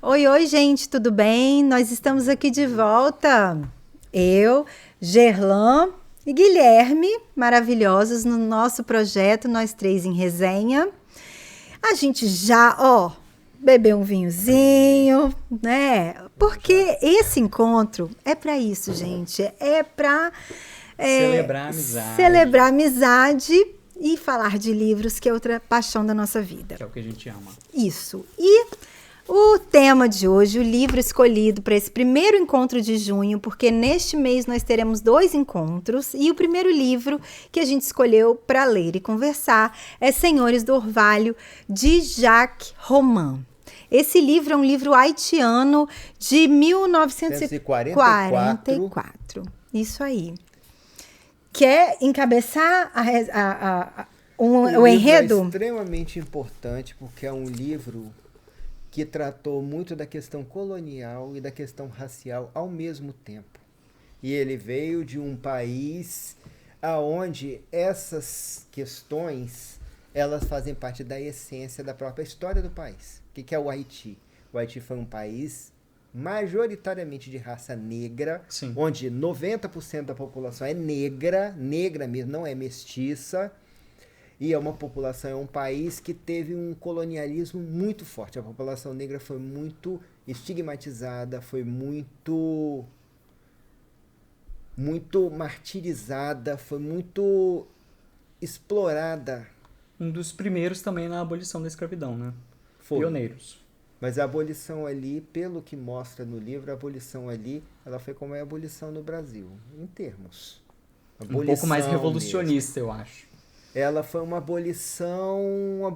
Oi, oi, gente, tudo bem? Nós estamos aqui de volta. Eu, Gerlan e Guilherme, maravilhosos no nosso projeto Nós Três em Resenha. A gente já, bebeu um vinhozinho, né? Porque esse encontro é para isso, gente. É para Celebrar a amizade. celebrar a amizade e falar de livros, que é outra paixão da nossa vida. Que é o que a gente ama. Isso. E o tema de hoje, o livro escolhido para esse primeiro encontro de junho, porque neste mês nós teremos 2 encontros, e o primeiro livro que a gente escolheu para ler e conversar é Senhores do Orvalho, de Jacques Roman. Esse livro é um livro haitiano de 1944. Isso aí. Quer encabeçar o enredo? É extremamente importante porque é um livro que tratou muito da questão colonial e da questão racial ao mesmo tempo. E ele veio de um país aonde essas questões elas fazem parte da essência da própria história do país. O que é o Haiti? O Haiti foi um país majoritariamente de raça negra, Sim. onde 90% da população é negra mesmo, não é mestiça. E é uma população, é um país que teve um colonialismo muito forte. A população negra foi muito estigmatizada, foi muito martirizada, foi muito explorada. Um dos primeiros também na abolição da escravidão, né? Foi. Pioneiros. Mas a abolição ali, pelo que mostra no livro, a abolição ali, ela foi como é a abolição no Brasil, em termos. Um pouco mais revolucionista, mesmo. Eu acho. Ela foi uma abolição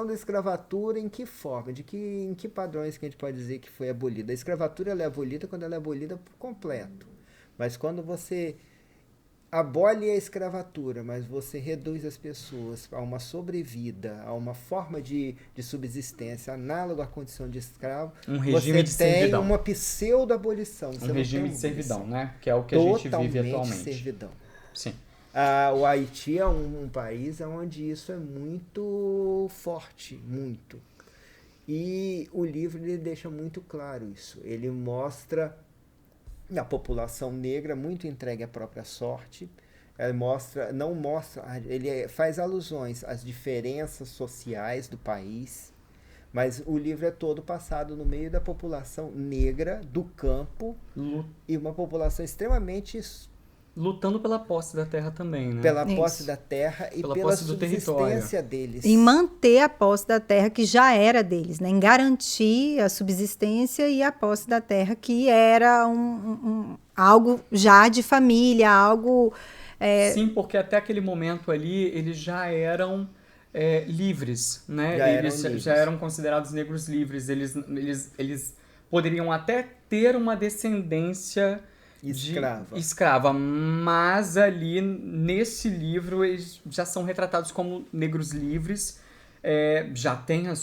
da escravatura em que forma? Em que padrões que a gente pode dizer que foi abolida? A escravatura ela é abolida quando ela é abolida por completo. Mas quando você abole a escravatura, mas você reduz as pessoas a uma sobrevida, a uma forma de subsistência análoga à condição de escravo, um regime de tem servidão. Uma pseudo-abolição. Um regime de servidão, né? Que é o que totalmente a gente vive atualmente. Servidão. Sim. O Haiti é um país onde isso é muito forte, muito. E o livro ele deixa muito claro isso. Ele mostra a população negra muito entregue à própria sorte. Ele faz alusões às diferenças sociais do país, mas o livro é todo passado no meio da população negra do campo e uma população extremamente lutando pela posse da terra também, né? Pela posse da terra e pela subsistência deles. Em manter a posse da terra que já era deles, né? Em garantir a subsistência e a posse da terra que era algo já de família, algo... Sim, porque até aquele momento ali eles já eram livres, né? Já eram considerados negros livres. Eles poderiam até ter uma descendência... escrava, mas ali nesse livro eles já são retratados como negros livres, já tem o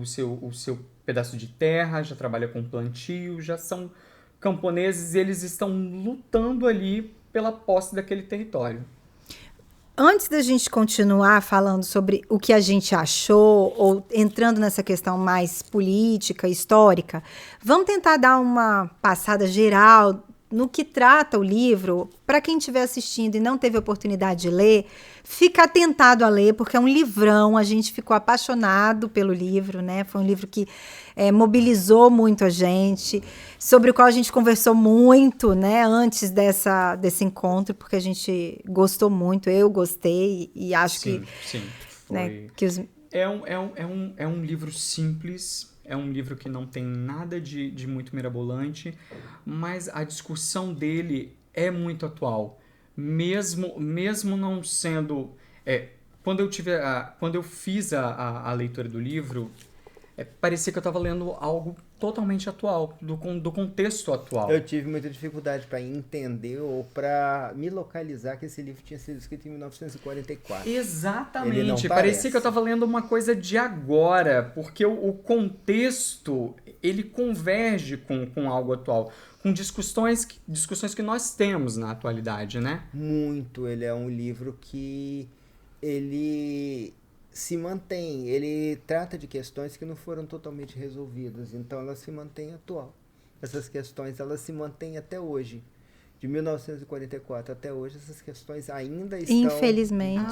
seu pedaço de terra, já trabalha com plantio, já são camponeses e eles estão lutando ali pela posse daquele território. Antes da gente continuar falando sobre o que a gente achou, ou entrando nessa questão mais política, histórica, vamos tentar dar uma passada geral no que trata o livro. Para quem estiver assistindo e não teve oportunidade de ler, fica tentado a ler, porque é um livrão, a gente ficou apaixonado pelo livro, né? Foi um livro que mobilizou muito a gente, sobre o qual a gente conversou muito, né, antes desse encontro, porque a gente gostou muito, eu gostei, e acho sim, que... Sim, foi... Né, que os... é um livro simples. É um livro que não tem nada de muito mirabolante, mas a discussão dele é muito atual. Mesmo não sendo... Quando eu fiz a leitura do livro, parecia que eu estava lendo algo totalmente atual, do contexto atual. Eu tive muita dificuldade para entender ou para me localizar que esse livro tinha sido escrito em 1944. Exatamente. Parecia que eu estava lendo uma coisa de agora, porque o contexto ele converge com algo atual, com discussões que nós temos na atualidade, né? Muito. Ele é um livro que ele se mantém. Ele trata de questões que não foram totalmente resolvidas, então ela se mantém atual. Essas questões, elas se mantêm até hoje. De 1944 até hoje, essas questões ainda estão... Infelizmente.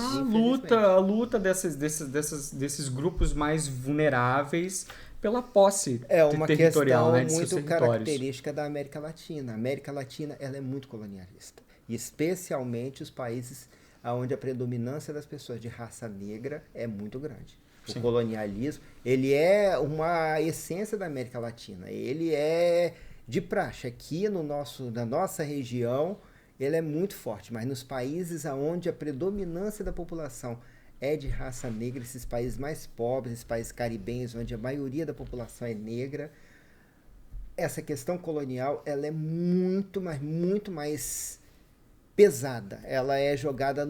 A luta desses grupos mais vulneráveis pela posse territorial, É uma questão muito característica da América Latina. A América Latina, ela é muito colonialista. E especialmente os países onde a predominância das pessoas de raça negra é muito grande. O colonialismo, ele é uma essência da América Latina. Ele é de praxe. Aqui na nossa região, ele é muito forte. Mas nos países onde a predominância da população é de raça negra, esses países mais pobres, esses países caribenhos, onde a maioria da população é negra, essa questão colonial, ela é muito mais pesada. Ela é jogada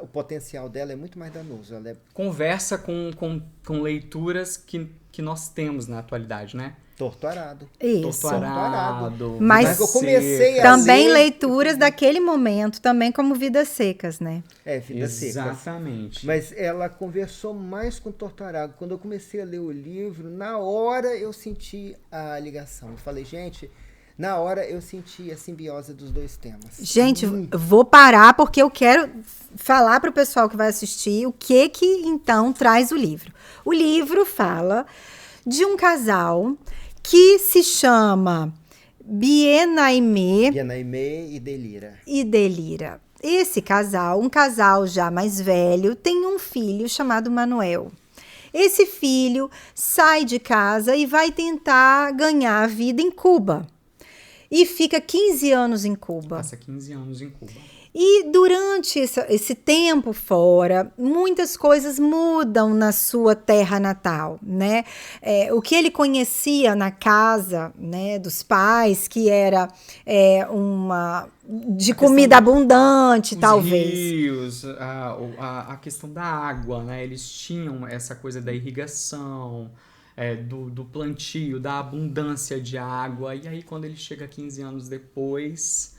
o potencial dela é muito mais danoso. Ela conversa com leituras que nós temos na atualidade, né? Torturado. Isso. Torturado. Mas eu comecei também leituras daquele momento, também como Vidas Secas, né? Vidas Secas. Exatamente. Mas ela conversou mais com Torturado. Quando eu comecei a ler o livro, na hora eu senti a ligação. Eu falei, gente, na hora eu senti a simbiose dos dois temas. Gente, vou parar porque eu quero falar para o pessoal que vai assistir o que então traz o livro. O livro fala de um casal que se chama Bienaimé e Delira. Esse casal, um casal já mais velho, tem um filho chamado Manuel. Esse filho sai de casa e vai tentar ganhar a vida em Cuba. E fica 15 anos em Cuba. Passa 15 anos em Cuba. E durante esse tempo fora, muitas coisas mudam na sua terra natal, né? O que ele conhecia na casa, né, dos pais, que era de comida abundante, talvez. Rios, a questão da água, né? Eles tinham essa coisa da irrigação, do plantio, da abundância de água. E aí, quando ele chega 15 anos depois...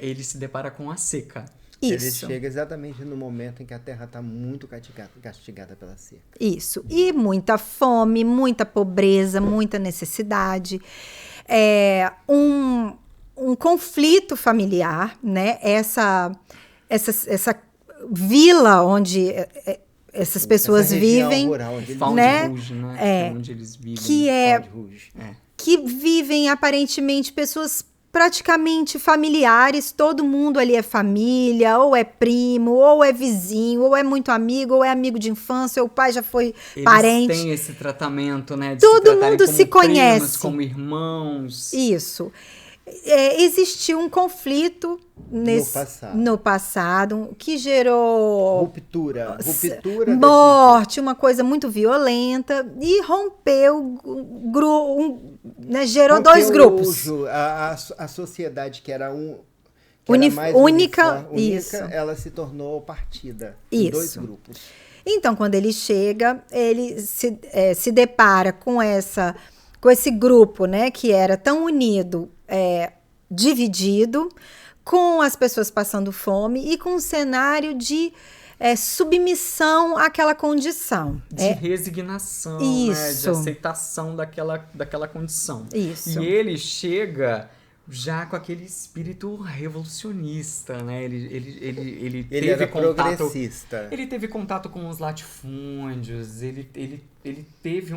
ele se depara com a seca. Isso. Ele chega exatamente no momento em que a terra está muito castigada pela seca. Isso. E muita fome, muita pobreza, muita necessidade. Um conflito familiar, né? Essa vila onde essas pessoas vivem, rural, né? Rouge, né? Onde eles vivem. Que vivem aparentemente pessoas praticamente familiares, todo mundo ali é família, ou é primo, ou é vizinho, ou é muito amigo, ou é amigo de infância, ou o pai já foi parente. Eles têm esse tratamento, né? De todo mundo se conhece. Primos, como irmãos. Isso. Existiu um conflito no passado que gerou ruptura morte, uma coisa muito violenta, e rompeu gerou dois grupos. A sociedade que era mais única, ela se tornou partida em dois grupos. Então, quando ele chega, ele se depara com esse grupo, né, que era tão unido, dividido, com as pessoas passando fome e com um cenário de submissão àquela condição. De resignação, né, de aceitação daquela condição. Isso. E ele chega já com aquele espírito revolucionista, né? Ele teve contato, progressista. Ele teve contato com os latifúndios, ele teve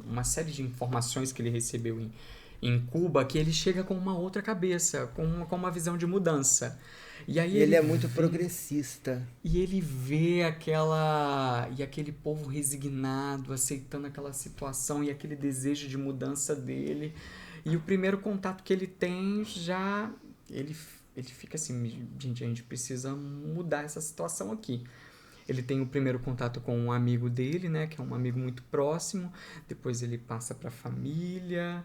uma série de informações que ele recebeu em Cuba, que ele chega com uma outra cabeça, com uma visão de mudança. E aí ele é muito progressista. E ele vê aquele povo resignado, aceitando aquela situação e aquele desejo de mudança dele. E o primeiro contato que ele tem ele fica assim, gente, a gente precisa mudar essa situação aqui. Ele tem o primeiro contato com um amigo dele, né, que é um amigo muito próximo. Depois ele passa para a família.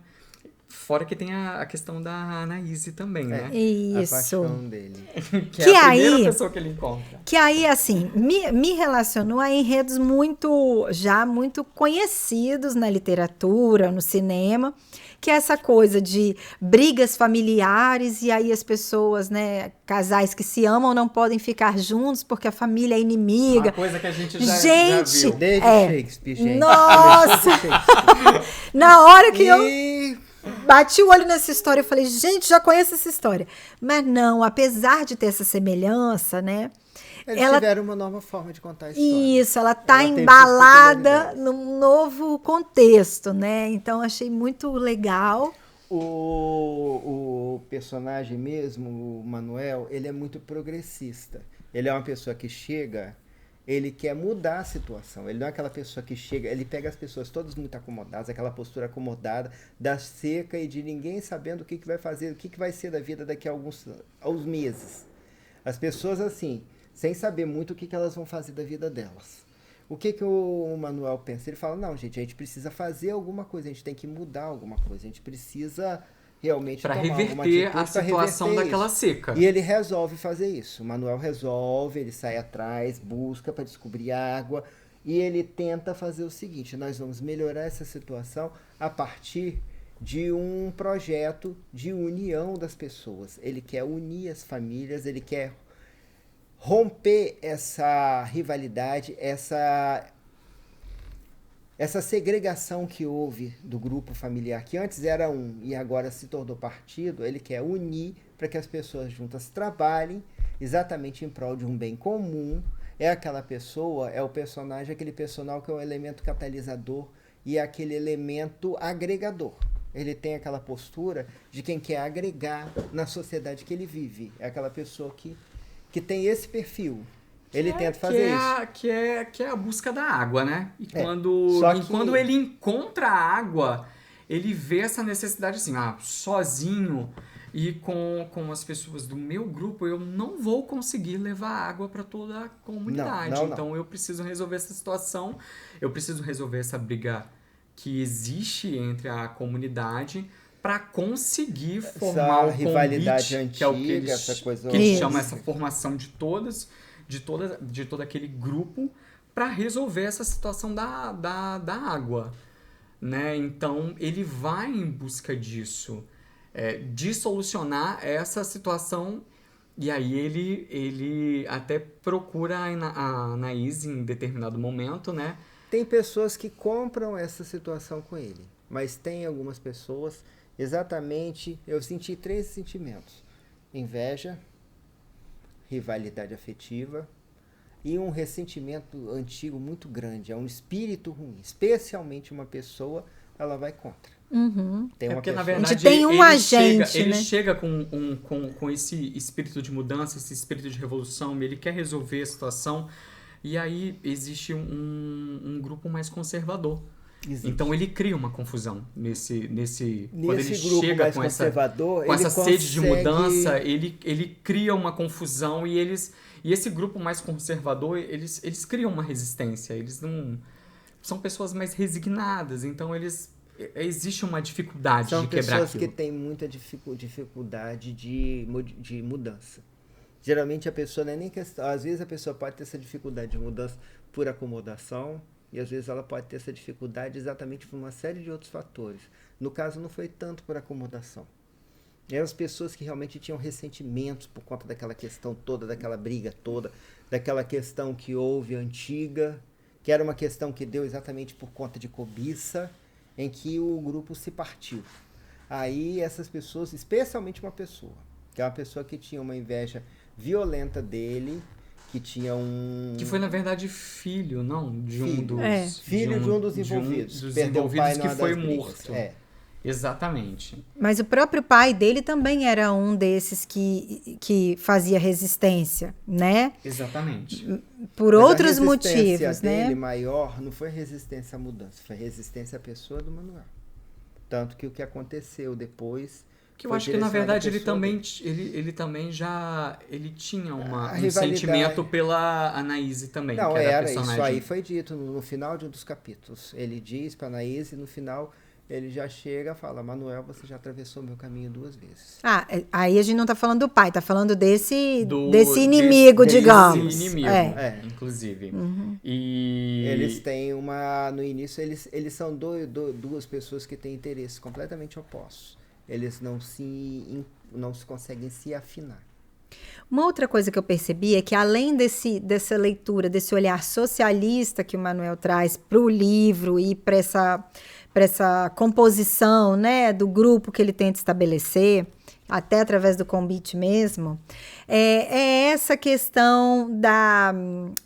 Fora que tem a questão da Anaíse também, né? Isso. A paixão dele. que é a primeira pessoa que ele encontra. Que aí, assim, me relacionou a enredos muito conhecidos na literatura, no cinema, que é essa coisa de brigas familiares e aí as pessoas, né, casais que se amam não podem ficar juntos porque a família é inimiga. Uma coisa que a gente já viu. Desde Shakespeare, gente. Nossa! Na hora que eu bati o olho nessa história, eu falei, gente, já conheço essa história. Mas não, apesar de ter essa semelhança, né? Eles tiveram uma nova forma de contar a história. Isso, ela tá embalada num novo contexto, né? Então, achei muito legal. O personagem mesmo, o Manuel, ele é muito progressista. Ele é uma pessoa que chega, ele quer mudar a situação. Ele não é aquela pessoa que chega, ele pega as pessoas todas muito acomodadas, aquela postura acomodada, da seca e de ninguém sabendo o que vai fazer, o que vai ser da vida daqui a alguns meses. As pessoas, assim, sem saber muito o que elas vão fazer da vida delas. O que o Manuel pensa? Ele fala, não, gente, a gente precisa fazer alguma coisa, a gente tem que mudar alguma coisa, a gente precisa realmente tomar alguma atitude para reverter a situação daquela seca. E ele resolve fazer isso. O Manuel resolve, ele sai atrás, busca para descobrir água, e ele tenta fazer o seguinte, nós vamos melhorar essa situação a partir de um projeto de união das pessoas. Ele quer unir as famílias, ele quer romper essa rivalidade, essa segregação que houve do grupo familiar, que antes era um e agora se tornou partido. Ele quer unir para que as pessoas juntas trabalhem exatamente em prol de um bem comum. É aquela pessoa, é o personagem, aquele personal que é o elemento catalisador e é aquele elemento agregador. Ele tem aquela postura de quem quer agregar na sociedade que ele vive. É aquela pessoa que tem esse perfil. Ele tenta fazer isso. Que é a busca da água, né? E quando ele encontra a água, ele vê essa necessidade assim, sozinho e com as pessoas do meu grupo, eu não vou conseguir levar água para toda a comunidade. Não. Então eu preciso resolver essa situação, eu preciso resolver essa briga que existe entre a comunidade para conseguir formar essa rivalidade antiga, que é o que eles, essa coisa que eles chamam essa formação de todo aquele grupo para resolver essa situação da água, né? Então ele vai em busca disso, de solucionar essa situação, e aí ele até procura a Anaíse em determinado momento, né? Tem pessoas que compram essa situação com ele, mas tem algumas pessoas, exatamente, eu senti 3 sentimentos: inveja, rivalidade afetiva e um ressentimento antigo muito grande. É um espírito ruim, especialmente uma pessoa, ela vai contra. Uhum. Tem uma porque, pessoa... na verdade, a gente tem um agente, ele né? chega com esse espírito de mudança, esse espírito de revolução, ele quer resolver a situação, e aí existe um grupo mais conservador. Existe. Então ele cria uma confusão nesse quando ele grupo chega mais com conservador, essa sede de mudança, ele cria uma confusão, e esse grupo mais conservador, eles criam uma resistência. Eles não são pessoas mais resignadas, então existe uma dificuldade de quebrar aquilo. São pessoas que têm muita dificuldade de mudança. Geralmente a pessoa não é nem questão, às vezes a pessoa pode ter essa dificuldade de mudança por acomodação, e às vezes ela pode ter essa dificuldade exatamente por uma série de outros fatores. No caso, não foi tanto por acomodação. Eram as pessoas que realmente tinham ressentimentos por conta daquela questão toda, daquela briga toda, daquela questão que houve antiga, que era uma questão que deu exatamente por conta de cobiça, em que o grupo se partiu. Aí essas pessoas, especialmente uma pessoa, que é uma pessoa que tinha uma inveja violenta dele, que tinha que foi, na verdade, filho, não? Filho de um dos envolvidos. Perdeu o pai que foi morto. Exatamente. Mas o próprio pai dele também era um desses que fazia resistência, né? Exatamente. Por outros motivos, né? A resistência dele maior não foi resistência à mudança, foi resistência à pessoa do Manuel. Tanto que o que aconteceu depois... Que eu acho que, na verdade, ele também já tinha um sentimento pela Anaíse também. Não, que era personagem. Isso aí foi dito no final de um dos capítulos. Ele diz para Anaíse, no final, ele já chega e fala, Manuel, você já atravessou meu caminho 2 vezes. Aí a gente não tá falando do pai, tá falando desse inimigo, digamos. Desse inimigo, inclusive. Uhum. E eles têm no início, eles são duas pessoas que têm interesses completamente opostos. Eles não se conseguem se afinar. Uma outra coisa que eu percebi é que além dessa leitura, desse olhar socialista que o Manuel traz para o livro e para essa composição, né, do grupo que ele tenta estabelecer, até através do Combit mesmo, é essa questão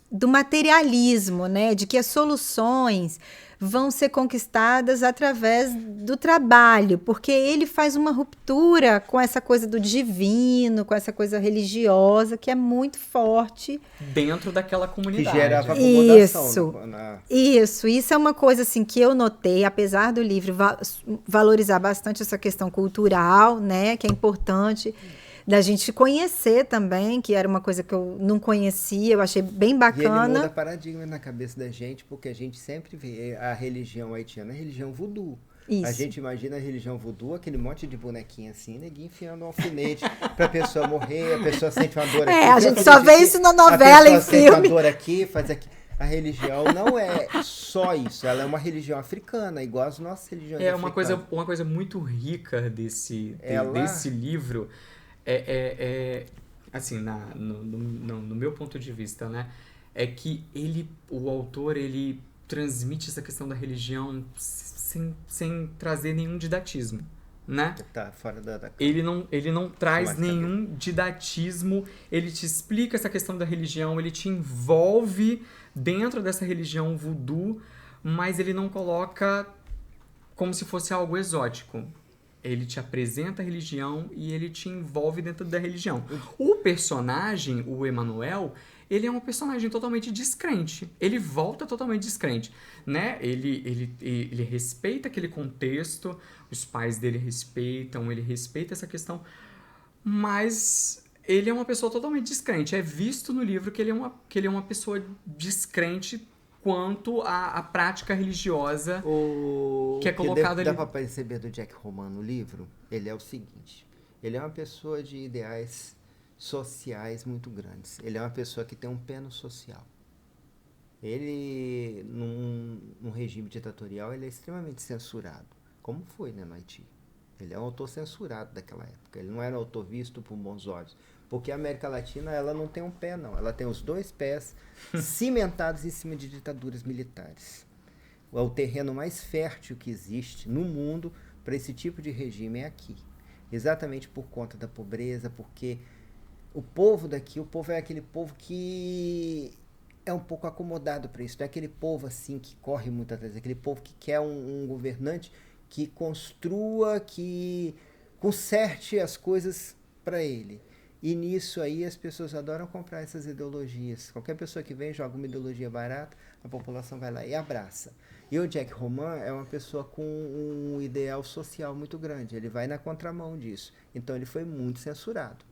do materialismo, né, de que as soluções vão ser conquistadas através do trabalho, porque ele faz uma ruptura com essa coisa do divino, com essa coisa religiosa, que é muito forte. Dentro daquela comunidade. Que gerava acomodação. Isso é uma coisa assim, que eu notei, apesar do livro valorizar bastante essa questão cultural, né, que é importante, da gente conhecer também, que era uma coisa que eu não conhecia, eu achei bem bacana. E ele muda paradigma na cabeça da gente, porque a gente sempre vê a religião haitiana, a religião voodoo. Isso. A gente imagina a religião voodoo, aquele monte de bonequinha assim, neguinho enfiando um alfinete pra pessoa morrer, a pessoa sente uma dor aqui. A gente só vê isso na novela, em filme. A pessoa sente uma dor aqui, faz aqui. A religião não é só isso, ela é uma religião africana, igual as nossas religiões africanas. Uma coisa muito rica desse livro. Assim, no meu ponto de vista, né, é que o autor, ele transmite essa questão da religião sem trazer nenhum didatismo, né? Tá fora da ele não traz nenhum didatismo, ele te explica essa questão da religião, ele te envolve dentro dessa religião voodoo, mas ele não coloca como se fosse algo exótico. Ele te apresenta a religião e ele te envolve dentro da religião. O personagem, o Emanuel, ele é um personagem totalmente descrente. Ele volta totalmente descrente, né? Ele respeita aquele contexto, os pais dele respeitam, ele respeita essa questão, mas ele é uma pessoa totalmente descrente. É visto no livro que ele é uma pessoa descrente quanto à prática religiosa que é colocada ali. Dá para perceber do Jack Roman no livro, ele é o seguinte, ele é uma pessoa de ideais sociais muito grandes, ele é uma pessoa que tem um pé no social. Ele, num regime ditatorial, ele é extremamente censurado, como foi, né, no Haiti. Ele é um autor censurado daquela época, ele não era um autor visto por bons olhos. Porque a América Latina, ela não tem um pé, não. Ela tem os 2 pés cimentados em cima de ditaduras militares. O terreno mais fértil que existe no mundo para esse tipo de regime é aqui. Exatamente por conta da pobreza, porque o povo daqui, é aquele povo que é um pouco acomodado para isso. Não é aquele povo assim que corre muito atrás, é aquele povo que quer um governante que construa, que conserte as coisas para ele. E nisso aí as pessoas adoram comprar essas ideologias. Qualquer pessoa que vem joga uma ideologia barata, a população vai lá e abraça. E o Jack Roman é uma pessoa com um ideal social muito grande. Ele vai na contramão disso. Então ele foi muito censurado.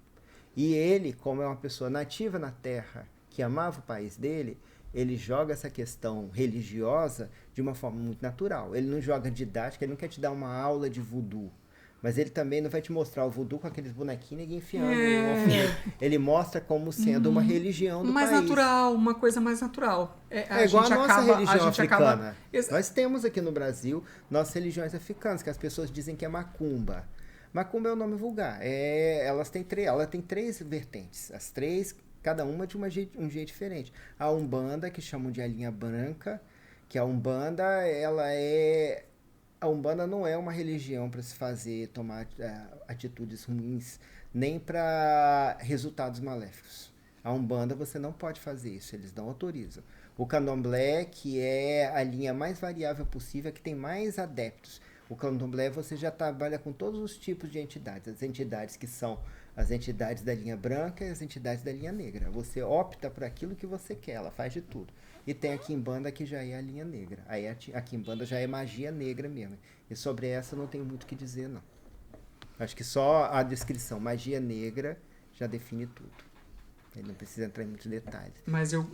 E ele, como é uma pessoa nativa na terra, que amava o país dele, ele joga essa questão religiosa de uma forma muito natural. Ele não joga didática, ele não quer te dar uma aula de voodoo. Mas ele também não vai te mostrar o voodoo com aqueles bonequinhos e enfiando. Ele mostra como sendo uma religião do mais país. Natural, uma coisa mais natural. É igual a nossa religião africana. Nós temos aqui no Brasil nossas religiões africanas, que as pessoas dizem que é macumba. Macumba é um nome vulgar. Ela tem 3 vertentes. As 3, cada uma de um jeito diferente. A Umbanda, que chamam de a linha branca, que a Umbanda, a Umbanda não é uma religião para se tomar atitudes ruins, nem para resultados maléficos. A Umbanda você não pode fazer isso, eles não autorizam. O Candomblé, que é a linha mais variável possível, que tem mais adeptos. O Candomblé você já trabalha com todos os tipos de entidades. As entidades que são as entidades da linha branca e as entidades da linha negra. Você opta por aquilo que você quer, ela faz de tudo. E tem a Quimbanda, que já é a linha negra. Aí a Quimbanda já é magia negra mesmo. E sobre essa não tenho muito o que dizer, não. Acho que só a descrição, magia negra, já define tudo. Ele não precisa entrar em muitos detalhes. Mas eu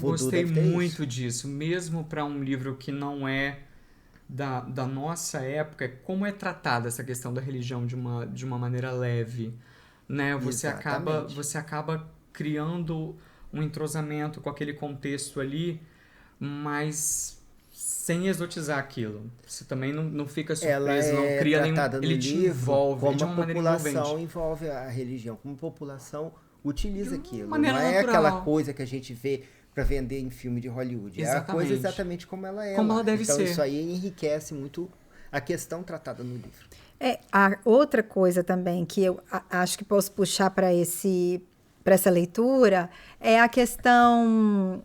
gostei muito disso, mesmo para um livro que não é da nossa época é como é tratada essa questão da religião de uma maneira leve, né? Você acaba criando um entrosamento com aquele contexto ali, mas sem exotizar aquilo. Você também não fica surpreso, não cria nenhum... Ele te envolve de uma maneira envolvente. Como a população envolve a religião, como a população utiliza aquilo. Não é aquela coisa que a gente vê para vender em filme de Hollywood. Exatamente. É a coisa exatamente como ela é. Como ela deve ser. Então isso aí enriquece muito a questão tratada no livro. A outra coisa também que eu acho que posso puxar para essa leitura é a questão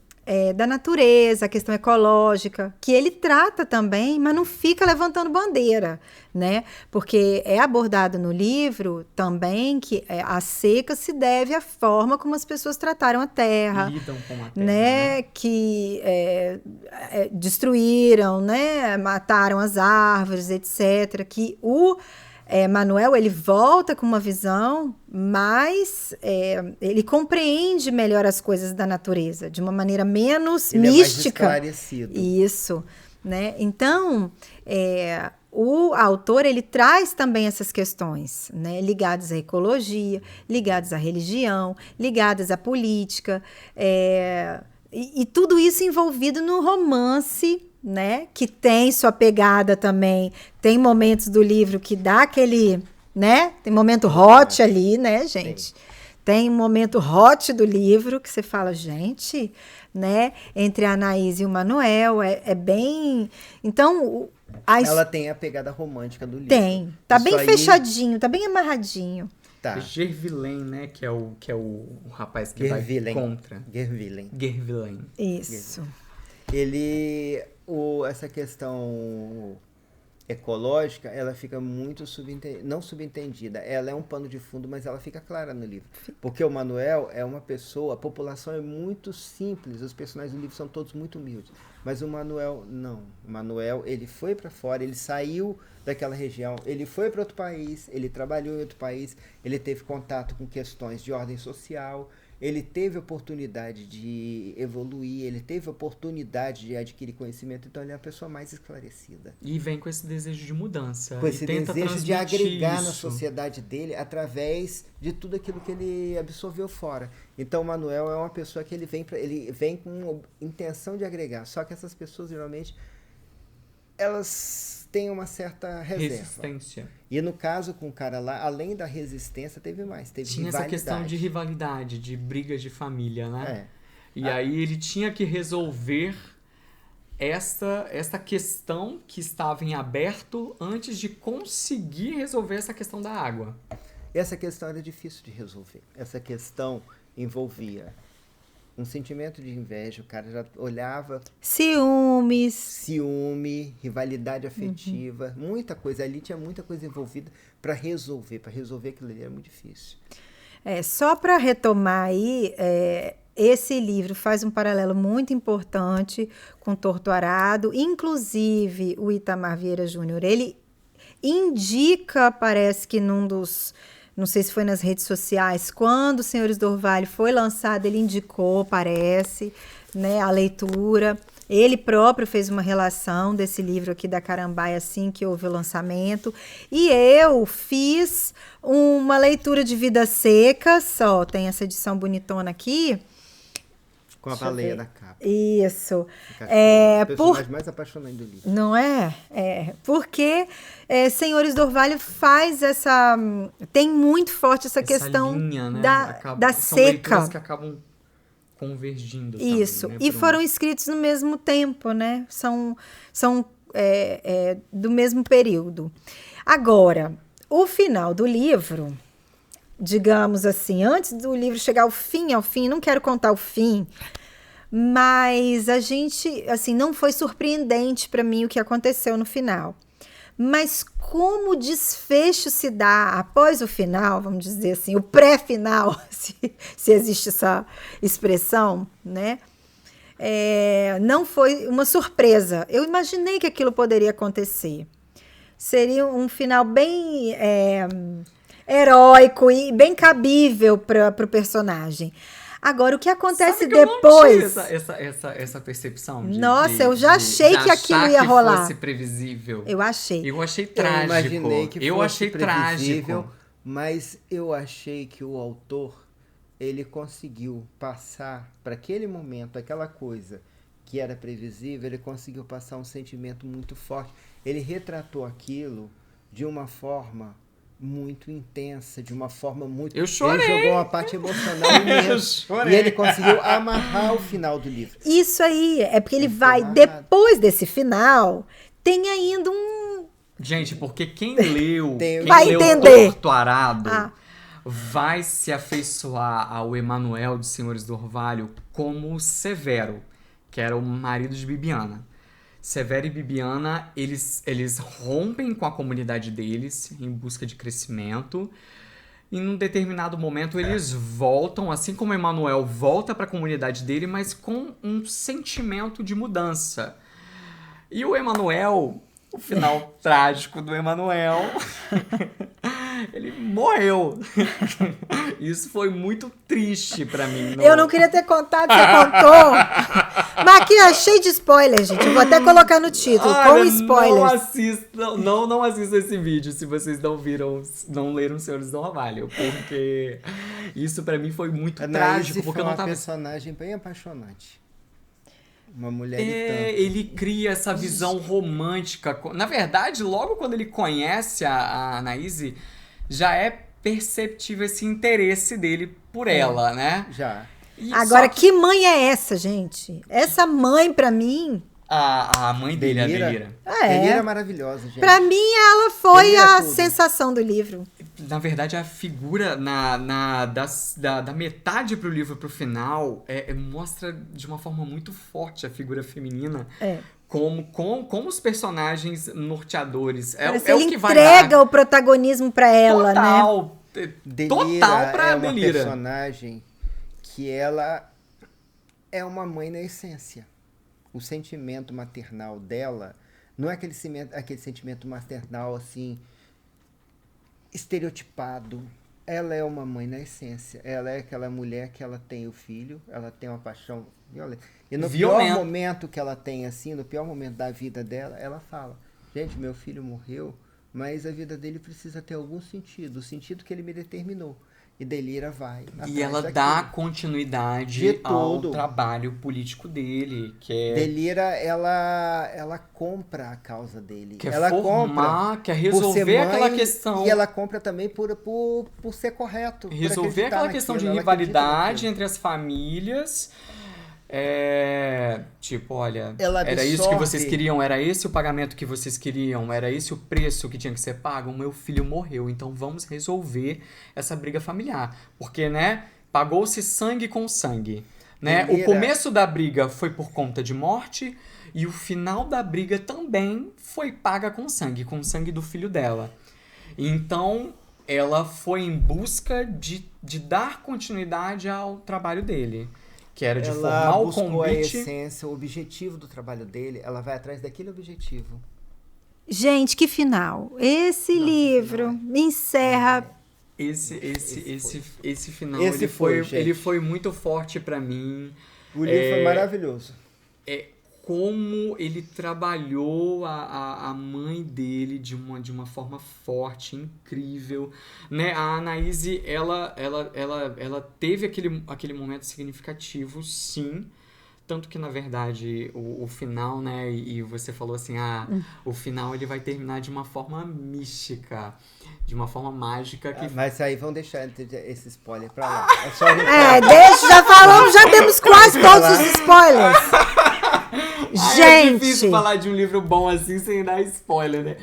da natureza, a questão ecológica, que ele trata também, mas não fica levantando bandeira, né? Porque é abordado no livro também que a seca se deve à forma como as pessoas trataram a terra. Lidam com a terra, né? Que destruíram, né? Mataram as árvores, etc. Que o Manuel, ele volta com uma visão, mas ele compreende melhor as coisas da natureza, de uma maneira menos mística. É mais esclarecido. Isso, né? Então, o autor, ele traz também essas questões, né? Ligadas à ecologia, ligadas à religião, ligadas à política, e tudo isso envolvido no romance, né, que tem sua pegada também. Tem momentos do livro que dá aquele, né, tem momento hot ali, né, gente? Tem um momento hot do livro que você fala, gente, né, entre a Anaís e o Manuel, é bem... Então, ela tem a pegada romântica do livro. Tem, tá isso bem aí... fechadinho, tá bem amarradinho. Tá. Gervilen, né, que é o rapaz que vai contra. Gervilen. Isso. Essa questão ecológica, ela fica muito não subentendida. Ela é um pano de fundo, mas ela fica clara no livro. Porque o Manuel é uma pessoa, a população é muito simples, os personagens do livro são todos muito humildes. Mas o Manuel, não. O Manuel, ele foi para fora, ele saiu daquela região, ele foi para outro país, ele trabalhou em outro país, ele teve contato com questões de ordem social, ele teve oportunidade de evoluir, ele teve oportunidade de adquirir conhecimento, então ele é a pessoa mais esclarecida. E vem com esse desejo de mudança. Com esse desejo de agregar na sociedade dele através de tudo aquilo que ele absorveu fora. Então o Manuel é uma pessoa que ele vem com intenção de agregar, só que essas pessoas geralmente elas têm uma certa resistência. E no caso com o cara lá, além da resistência, teve mais, teve tinha rivalidade. Essa questão de rivalidade, de brigas de família, né? E aí ele tinha que resolver esta questão que estava em aberto antes de conseguir resolver essa questão da água. Essa questão era difícil de resolver. Essa questão envolvia um sentimento de inveja, o cara já olhava... Ciúme, rivalidade afetiva, muita coisa. Ali tinha muita coisa envolvida para resolver aquilo ali era muito difícil. Só para retomar aí, esse livro faz um paralelo muito importante com Torto Arado, inclusive o Itamar Vieira Júnior, ele indica, parece que num dos... Não sei se foi nas redes sociais, quando o Senhores do Orvalho foi lançado, ele indicou, parece, né, a leitura. Ele próprio fez uma relação desse livro aqui da Carambaia assim que houve o lançamento. E eu fiz uma leitura de Vidas Secas, ó, tem essa edição bonitona aqui. Com a baleia da capa. Isso. O personagem mais apaixonante do livro. Não é? Porque Senhores do Orvalho faz essa... Tem muito forte essa questão linha, né? da são seca. Leituras que acabam convergindo. Isso. Também, né? E foram escritos no mesmo tempo, né? São do mesmo período. Agora, o final do livro... digamos assim, antes do livro chegar ao fim, não quero contar o fim, mas a gente, assim, não foi surpreendente para mim o que aconteceu no final. Mas como o desfecho se dá após o final, vamos dizer assim, o pré-final, se existe essa expressão, né? Não foi uma surpresa. Eu imaginei que aquilo poderia acontecer. Seria um final bem... heróico e bem cabível para o personagem. Agora, o que acontece Sabe que depois... Eu não tinha essa percepção eu já achei que aquilo ia rolar. Que fosse previsível. Eu achei. Eu achei trágico. Eu imaginei que fosse achei previsível, trágico. mas eu achei que o autor, ele conseguiu passar para aquele momento, aquela coisa que era previsível, ele conseguiu passar um sentimento muito forte. Ele retratou aquilo de uma forma muito intensa, de uma forma muito... Eu chorei! Ele jogou uma parte emocional imensa. E ele conseguiu amarrar o final do livro. Isso aí, é porque ele vai, depois desse final, tem ainda um... Gente, porque quem leu, vai entender. Torto Arado, vai se afeiçoar ao Emanuel de Senhores do Orvalho como Severo, que era o marido de Bibiana. Severo e Bibiana, eles rompem com a comunidade deles em busca de crescimento. E num determinado momento eles voltam, assim como Emanuel volta para a comunidade dele, mas com um sentimento de mudança. E o Emanuel, o final trágico do Emanuel, ele morreu. Isso foi muito triste pra mim. Eu não queria ter contado, você contou. Mas aqui é cheio de spoiler, gente. Eu vou até colocar no título, com spoilers. Não assistam esse vídeo se vocês não leram Senhores do Orvalho, porque isso pra mim foi muito trágico. Porque foi eu não uma tava... personagem bem apaixonante. Uma mulher ele cria essa visão romântica. Na verdade, logo quando ele conhece a Anaíse, já é perceptível esse interesse dele por ela, né? Já. Agora, que mãe é essa, gente? Essa mãe, pra mim... A mãe dele, Delira. a Delira. Delira é maravilhosa, gente. Pra mim, ela foi Delira a tudo. sensação do livro. Na verdade, a figura da metade pro livro pro final mostra de uma forma muito forte a figura feminina. Como os personagens norteadores. Ele o que entrega o protagonismo pra ela, total, né? Total pra uma Delira. Personagem que ela é uma mãe na essência. O sentimento maternal dela não é aquele sentimento maternal assim estereotipado. Ela é uma mãe na essência. Ela é aquela mulher que ela tem o filho, ela tem uma paixão violenta. E no pior momento que ela tem, assim, no pior momento da vida dela, ela fala: gente, meu filho morreu, mas a vida dele precisa ter algum sentido, o sentido que ele me determinou. E Delira vai. E ela dá continuidade ao trabalho político dele, que é... Delira, ela compra a causa dele. Quer ela formar, quer resolver aquela questão. E ela compra também por ser correto. Resolver aquela questão de rivalidade entre as famílias. Tipo, olha, era isso que vocês queriam, era esse o pagamento que vocês queriam, era esse o preço que tinha que ser pago, o meu filho morreu, então vamos resolver essa briga familiar. Porque, né, pagou-se sangue com sangue, né? O começo da briga foi por conta de morte e o final da briga também foi paga com o sangue do filho dela. Então, ela foi em busca de dar continuidade ao trabalho dele. Que era de formar o convite. Ela buscou a essência, o objetivo do trabalho dele, ela vai atrás daquele objetivo. Gente, que final. Esse livro encerra... Esse final, ele foi muito forte pra mim. O livro foi maravilhoso. Como ele trabalhou a mãe dele de uma forma forte, incrível, né? A Anaíse, ela teve aquele momento significativo, sim, tanto que, na verdade, o final, né, e você falou assim, o final ele vai terminar de uma forma mística, de uma forma mágica. Mas aí vamos deixar esse spoiler pra lá. Já falamos, já temos quase todos os spoilers. Gente, é difícil falar de um livro bom assim sem dar spoiler, né?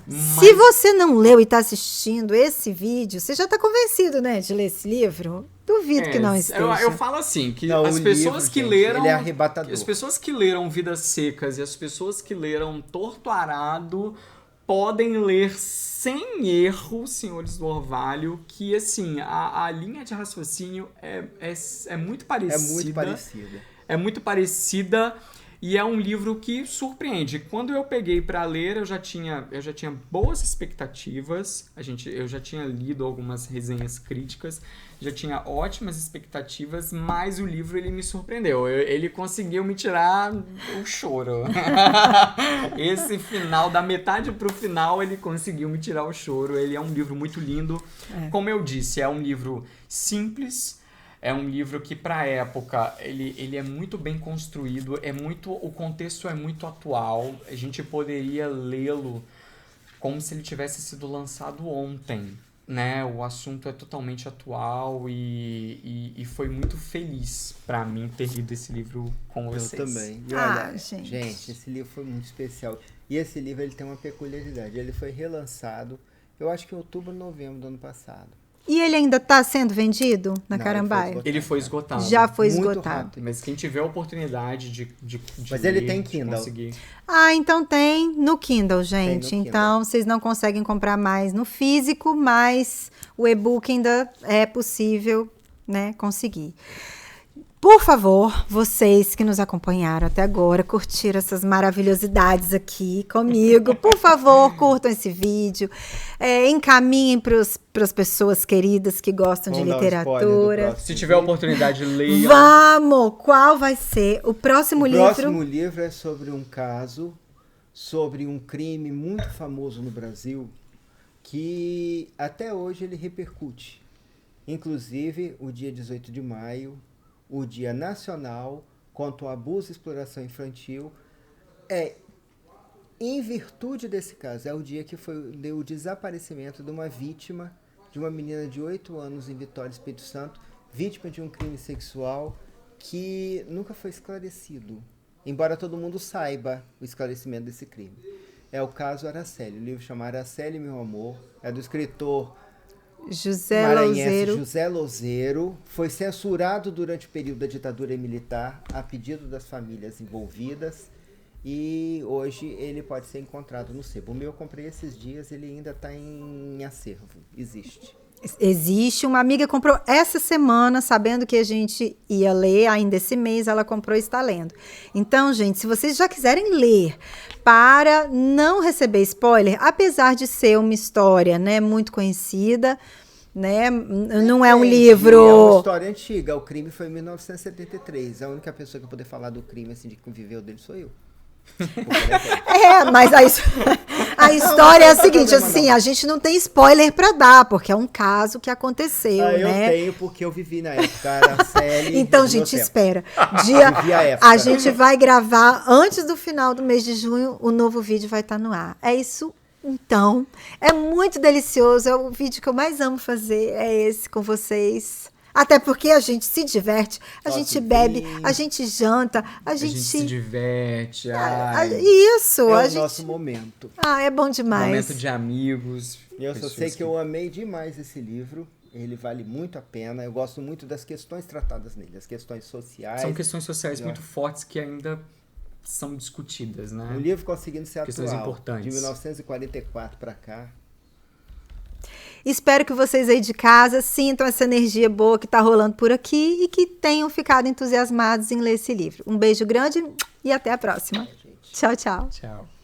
Se você não leu e está assistindo esse vídeo, você já está convencido, né, de ler esse livro? Duvido que não esteja. Eu falo assim, que não, as pessoas livro, que gente, leram... Ele é arrebatador. As pessoas que leram Vidas Secas e as pessoas que leram Torto Arado podem ler sem erro Senhores do Orvalho, que, assim, a linha de raciocínio é muito parecida. É muito parecida. É muito parecida. E é um livro que surpreende. Quando eu peguei para ler, eu já tinha boas expectativas. Eu já tinha lido algumas resenhas críticas, já tinha ótimas expectativas, mas o livro ele me surpreendeu. Ele conseguiu me tirar o choro. Esse final, da metade pro final, ele conseguiu me tirar o choro. Ele é um livro muito lindo. Como eu disse, é um livro simples. É um livro que, para a época, ele é muito bem construído, o contexto é muito atual. A gente poderia lê-lo como se ele tivesse sido lançado ontem, né? O assunto é totalmente atual e foi muito feliz para mim ter lido esse livro com vocês. Eu também. E olha, gente, esse livro foi muito especial. E esse livro ele tem uma peculiaridade. Ele foi relançado, eu acho que em outubro, novembro do ano passado. E ele ainda está sendo vendido na Carambaia? Ele foi esgotado. Já foi muito esgotado. rápido. Mas quem tiver a oportunidade de Mas ler, ele tem Kindle. Conseguir... Então tem no Kindle, gente. Tem no então vocês não conseguem comprar mais no físico, mas o e-book ainda é possível, né, conseguir. Por favor, vocês que nos acompanharam até agora, curtiram essas maravilhosidades aqui comigo, por favor, curtam esse vídeo, encaminhem para as pessoas queridas que gostam de literatura. Se tiver a oportunidade, leiam. Vamos! Qual vai ser o próximo livro? O próximo livro é sobre um caso, sobre um crime muito famoso no Brasil, que até hoje ele repercute. Inclusive, o dia 18 de maio, o Dia Nacional contra o Abuso e Exploração Infantil, em virtude desse caso, é o dia que deu o desaparecimento de uma vítima, de uma menina de 8 anos em Vitória, Espírito Santo, vítima de um crime sexual que nunca foi esclarecido, embora todo mundo saiba o esclarecimento desse crime. É o caso Araceli. O livro chama Araceli, Meu Amor, é do escritor maranhense José Lozeiro, foi censurado durante o período da ditadura militar a pedido das famílias envolvidas e hoje ele pode ser encontrado no sebo. O meu eu comprei esses dias, ele ainda está em acervo, existe. Uma amiga comprou essa semana, sabendo que a gente ia ler ainda esse mês, ela comprou e está lendo. Então, gente, se vocês já quiserem ler para não receber spoiler, apesar de ser uma história, né, muito conhecida, né, não é um livro... É uma história antiga, o crime foi em 1973, a única pessoa que eu poder falar do crime assim, de que viveu dele sou eu. Mas a história é a seguinte, assim, a gente não tem spoiler pra dar, porque é um caso que aconteceu, né? Eu tenho, porque eu vivi na época, Araceli. Então, gente, espera. A gente vai gravar antes do final do mês de junho, o novo vídeo vai estar no ar. É isso. Então, é muito delicioso, é o vídeo que eu mais amo fazer, é esse com vocês. Até porque a gente se diverte, a gente bebe, a gente janta, a gente se diverte. Isso. É o nosso momento. É bom demais. Momento de amigos. Eu só sei que eu amei demais esse livro. Ele vale muito a pena. Eu gosto muito das questões tratadas nele, as questões sociais. São questões sociais muito fortes que ainda são discutidas, né? O livro conseguindo ser questões atual, importantes. de 1944 para cá. Espero que vocês aí de casa sintam essa energia boa que está rolando por aqui e que tenham ficado entusiasmados em ler esse livro. Um beijo grande e até a próxima. Tchau, tchau. Tchau.